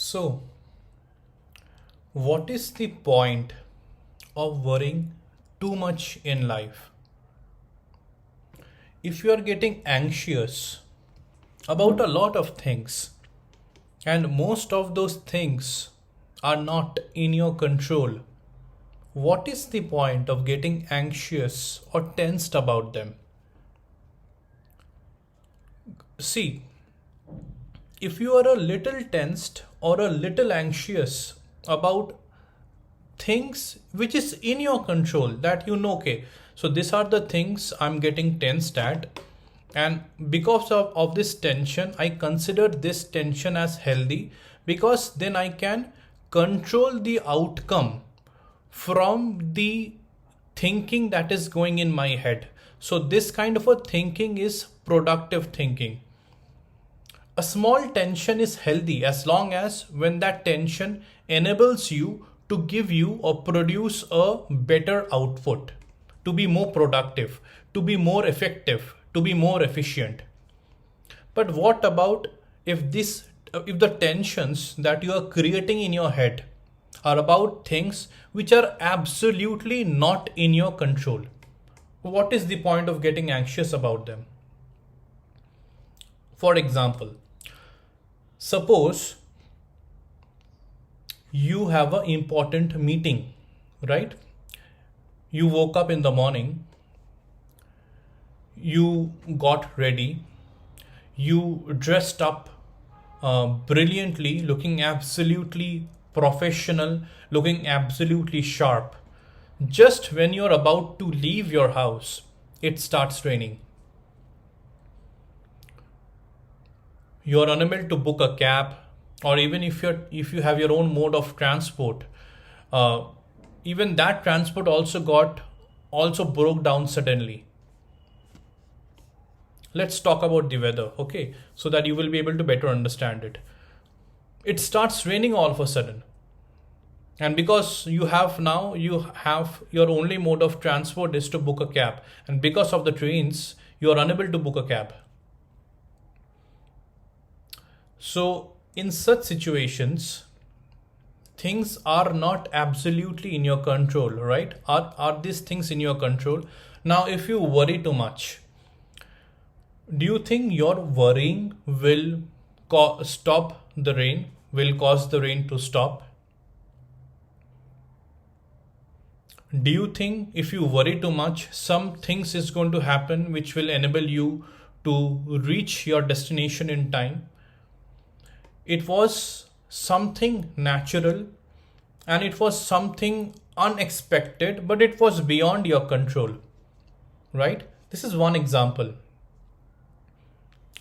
So, what is the point of worrying too much in life? If you are getting anxious about a lot of things, and most of those things are not in your control, what is the point of getting anxious or tensed about them? See, if you are a little tensed or a little anxious about things which is in your control, that okay, so these are the things I'm getting tensed at, and because of this tension I consider this tension as healthy, because then I can control the outcome from the thinking that is going in my head. So this kind of a thinking is productive thinking. A small tension is healthy as long as when that tension enables you to give you or produce a better output, to be more productive, to be more effective, to be more efficient. But what about if the tensions that you are creating in your head are about things which are absolutely not in your control? What is the point of getting anxious about them? For example, suppose you have an important meeting, right? You woke up in the morning, you got ready, you dressed up brilliantly, looking absolutely professional, looking absolutely sharp. Just when you're about to leave your house, it starts raining. You're unable to book a cab, or even if you have your own mode of transport, uh, even that transport also broke down suddenly. Let's talk about the weather, okay, so that you will be able to better understand it. It starts raining all of a sudden, and because you have your only mode of transport is to book a cab, and because of the trains you are unable to book a cab. So in such situations, things are not absolutely in your control, right? Are these things in your control? Now if you worry too much, do you think your worrying will stop the rain, will cause the rain to stop? Do you think if you worry too much, some things is going to happen which will enable you to reach your destination in time? It was something natural and it was something unexpected, but it was beyond your control, right? This is one example.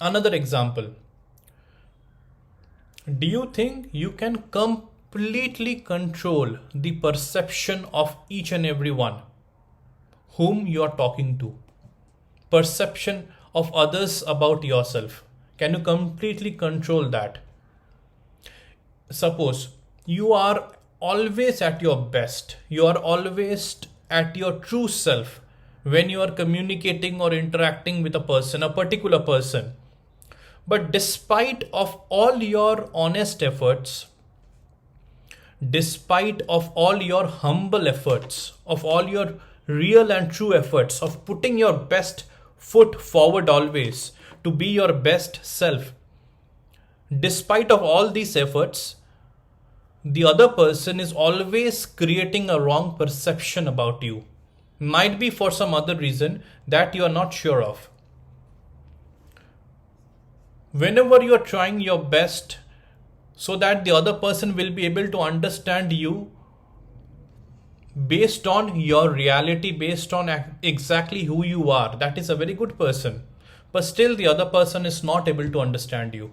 Another example. Do you think you can completely control the perception of each and every one whom you are talking to? Perception of others about yourself. Can you completely control that? Suppose you are always at your best, you are always at your true self when you are communicating or interacting with a person, a particular person. But despite of all your honest efforts, despite of all your humble efforts, of all your real and true efforts of putting your best foot forward always to be your best self, despite of all these efforts, the other person is always creating a wrong perception about you. Might be for some other reason that you are not sure of. Whenever you are trying your best so that the other person will be able to understand you based on your reality, based on exactly who you are, that is a very good person. But still the other person is not able to understand you.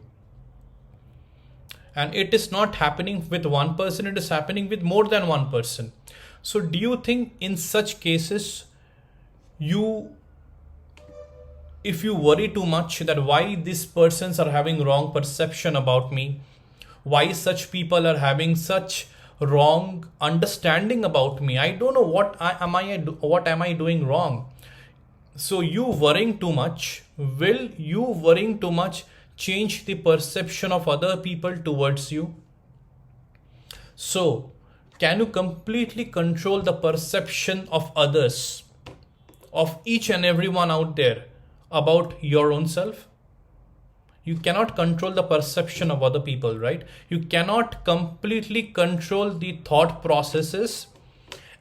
And it is not happening with one person, it is happening with more than one person. So do you think in such cases, if you worry too much that why these persons are having wrong perception about me, why such people are having such wrong understanding about me, I don't know what am I doing wrong? So you worrying too much, will you worrying too much change the perception of other people towards you? So, can you completely control the perception of others, of each and everyone out there about your own self? You cannot control the perception of other people, right? You cannot completely control the thought processes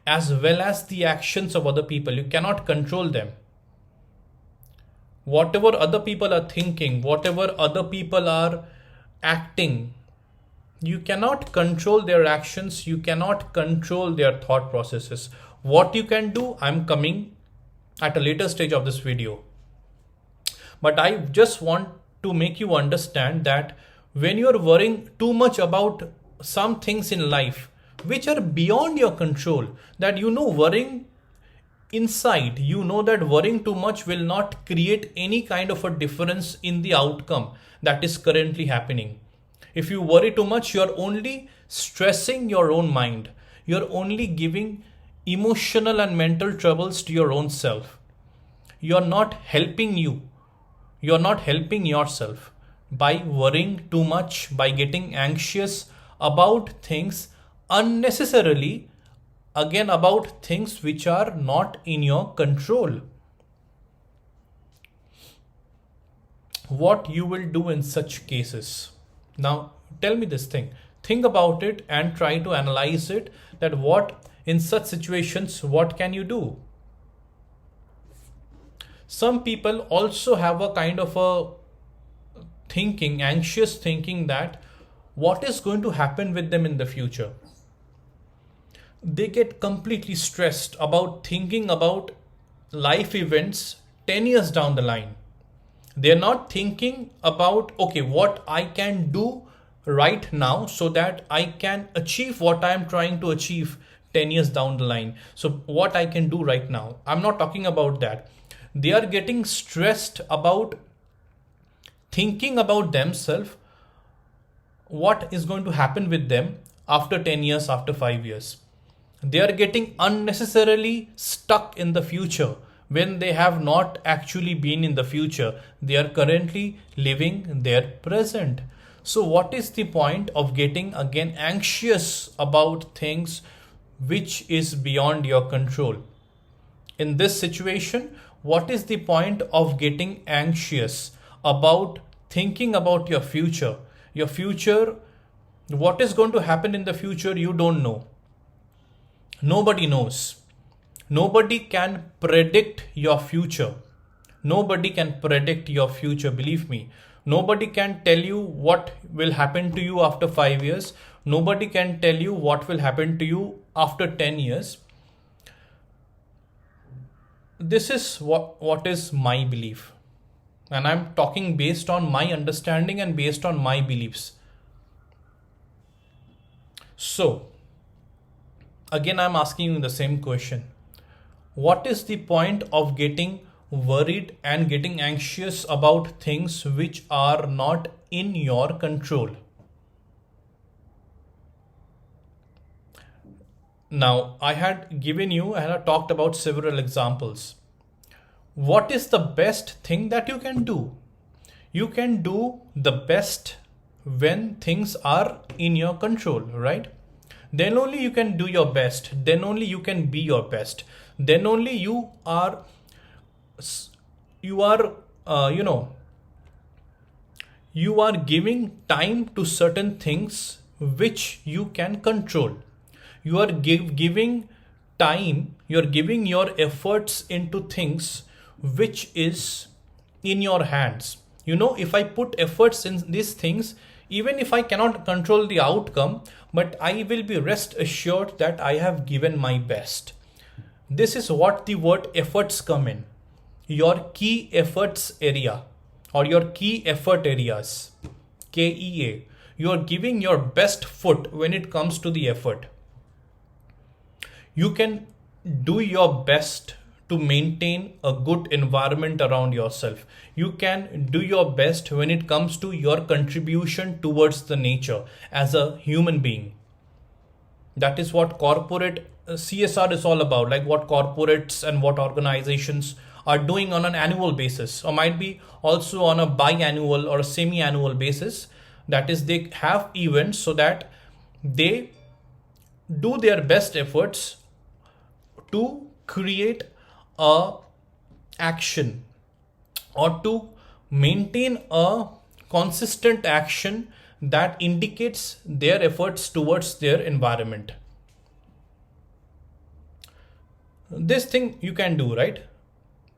as well as the actions of other people. You cannot control them. Whatever other people are thinking, whatever other people are acting, you cannot control their actions, you cannot control their thought processes. What you can do, I'm coming at a later stage of this video. But I just want to make you understand that when you're worrying too much about some things in life which are beyond your control, that worrying inside, that worrying too much will not create any kind of a difference in the outcome that is currently happening. If you worry too much, you're only stressing your own mind. You're only giving emotional and mental troubles to your own self. You're not helping you. You're not helping yourself by worrying too much, by getting anxious about things unnecessarily, again about things which are not in your control. What you will do in such cases? Now, tell me this thing. Think about it and try to analyze it, that what in such situations, what can you do? Some people also have a kind of a thinking, anxious thinking, that what is going to happen with them in the future. They get completely stressed about thinking about life events 10 years down the line. They're not thinking about, okay, what I can do right now so that I can achieve what I'm trying to achieve 10 years down the line. So what I can do right now. I'm not talking about that. They are getting stressed about thinking about themselves, what is going to happen with them after 10 years, after 5 years. They are getting unnecessarily stuck in the future when they have not actually been in the future. They are currently living their present. So what is the point of getting again anxious about things which is beyond your control? In this situation, what is the point of getting anxious about thinking about your future? Your future, what is going to happen in the future, you don't know. Nobody knows. Nobody can predict your future. Nobody can predict your future, believe me. Nobody can tell you what will happen to you after 5 years. Nobody can tell you what will happen to you after 10 years. This is what is my belief. And I'm talking based on my understanding and based on my beliefs. So, again, I'm asking you the same question. What is the point of getting worried and getting anxious about things which are not in your control? Now, I had talked about several examples. What is the best thing that you can do? You can do the best when things are in your control, right? Then only you can do your best. Then only you can be your best. Then only you are giving time to certain things which you can control. You are giving time, you're giving your efforts into things which is in your hands. If I put efforts in these things, even if I cannot control the outcome, but I will be rest assured that I have given my best. This is what the word efforts come in. Your key efforts area or your key effort areas, KEA. You are giving your best foot when it comes to the effort. You can do your best to maintain a good environment around yourself. You can do your best when it comes to your contribution towards the nature as a human being. That is what corporate CSR is all about, like what corporates and what organizations are doing on an annual basis, or might be also on a biannual or a semi-annual basis. That is, they have events so that they do their best efforts to create a action or to maintain a consistent action that indicates their efforts towards their environment. This thing you can do, right?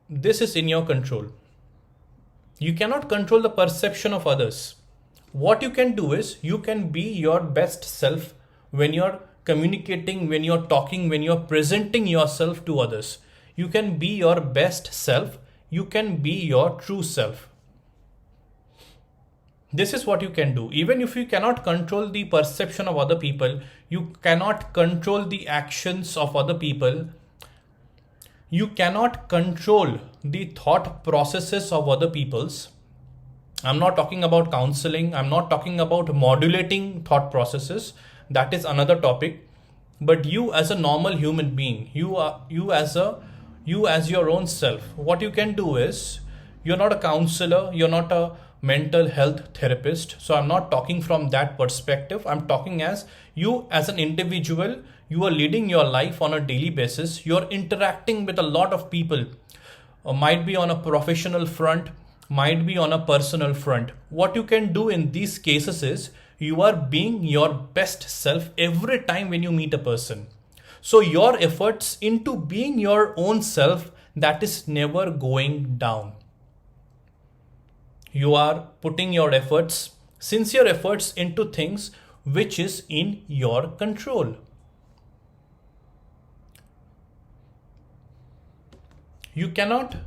This is in your control. You cannot control the perception of others. What you can do is you can be your best self when you're communicating, when you're talking, when you're presenting yourself to others. You can be your best self. You can be your true self. This is what you can do. Even if you cannot control the perception of other people, you cannot control the actions of other people, you cannot control the thought processes of other people's. I'm not talking about counseling. I'm not talking about modulating thought processes. That is another topic. But you as a normal human being, you as your own self, what you can do is, you're not a counselor, you're not a mental health therapist. So I'm not talking from that perspective. I'm talking as you as an individual. You are leading your life on a daily basis. You're interacting with a lot of people. Might be on a professional front, might be on a personal front. What you can do in these cases is you are being your best self every time when you meet a person. So your efforts into being your own self, that is never going down. You are putting your efforts, sincere efforts, into things which is in your control. You cannot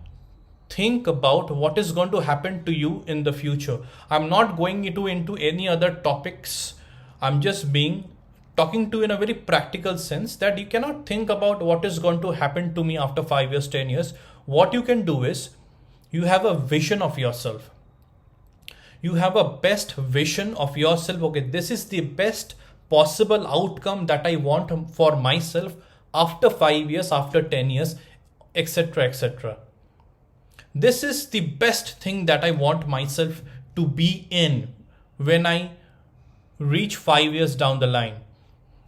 think about what is going to happen to you in the future. I'm not going into any other topics. I'm just talking to you in a very practical sense, that you cannot think about what is going to happen to me after 5 years, 10 years. What you can do is you have a vision of yourself. You have a best vision of yourself. Okay, this is the best possible outcome that I want for myself after 5 years, after 10 years, etc., etc. This is the best thing that I want myself to be in when I reach 5 years down the line.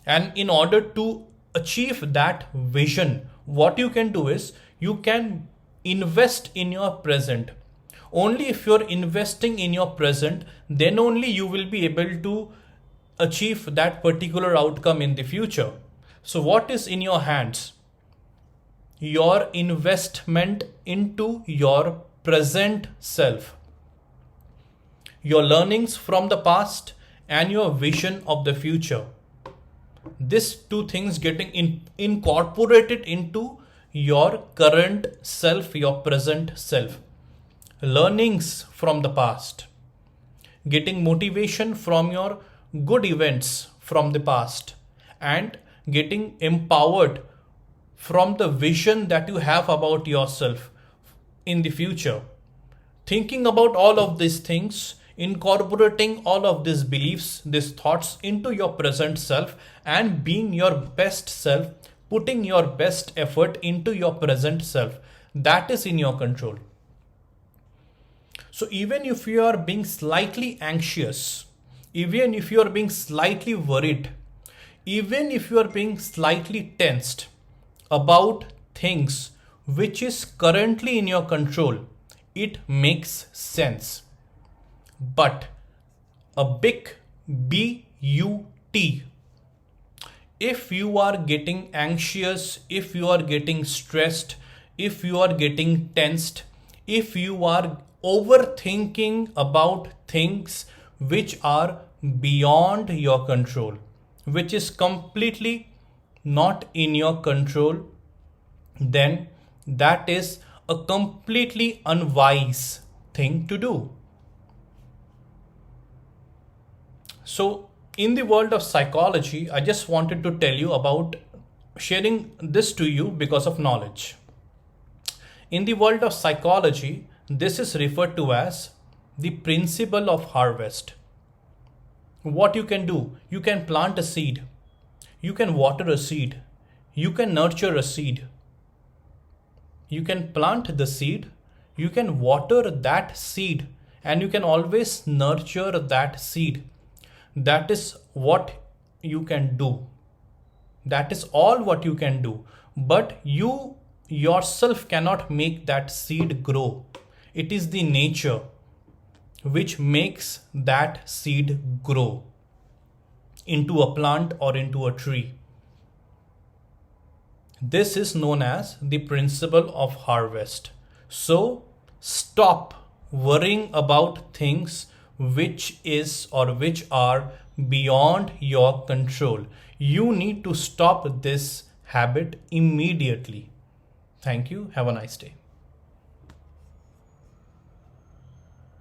And in order to achieve that vision, what you can do is you can invest in your present. Only if you're investing in your present, then only you will be able to achieve that particular outcome in the future. So what is in your hands? Your investment into your present self, your learnings from the past, and your vision of the future. These two things getting incorporated into your current self, your present self. Learnings from the past, getting motivation from your good events from the past, and getting empowered from the vision that you have about yourself in the future. Thinking about all of these things, incorporating all of these beliefs, these thoughts into your present self, and being your best self, putting your best effort into your present self, that is in your control. So even if you are being slightly anxious, even if you are being slightly worried, even if you are being slightly tensed about things which is currently in your control, it makes sense. But a big BUT, if you are getting anxious, if you are getting stressed, if you are getting tensed, if you are overthinking about things which are beyond your control, which is completely not in your control, then that is a completely unwise thing to do. So in the world of psychology, I just wanted to tell you about sharing this to you because of knowledge. In the world of psychology, this is referred to as the principle of harvest. What you can do, you can plant a seed, you can water a seed, you can nurture a seed. You can plant the seed, you can water that seed, and you can always nurture that seed. That is what you can do. That is all what you can do. But you yourself cannot make that seed grow. It is the nature which makes that seed grow into a plant or into a tree. This is known as the principle of harvest. So stop worrying about things which is or which are beyond your control. You need to stop this habit immediately. Thank you. Have a nice day.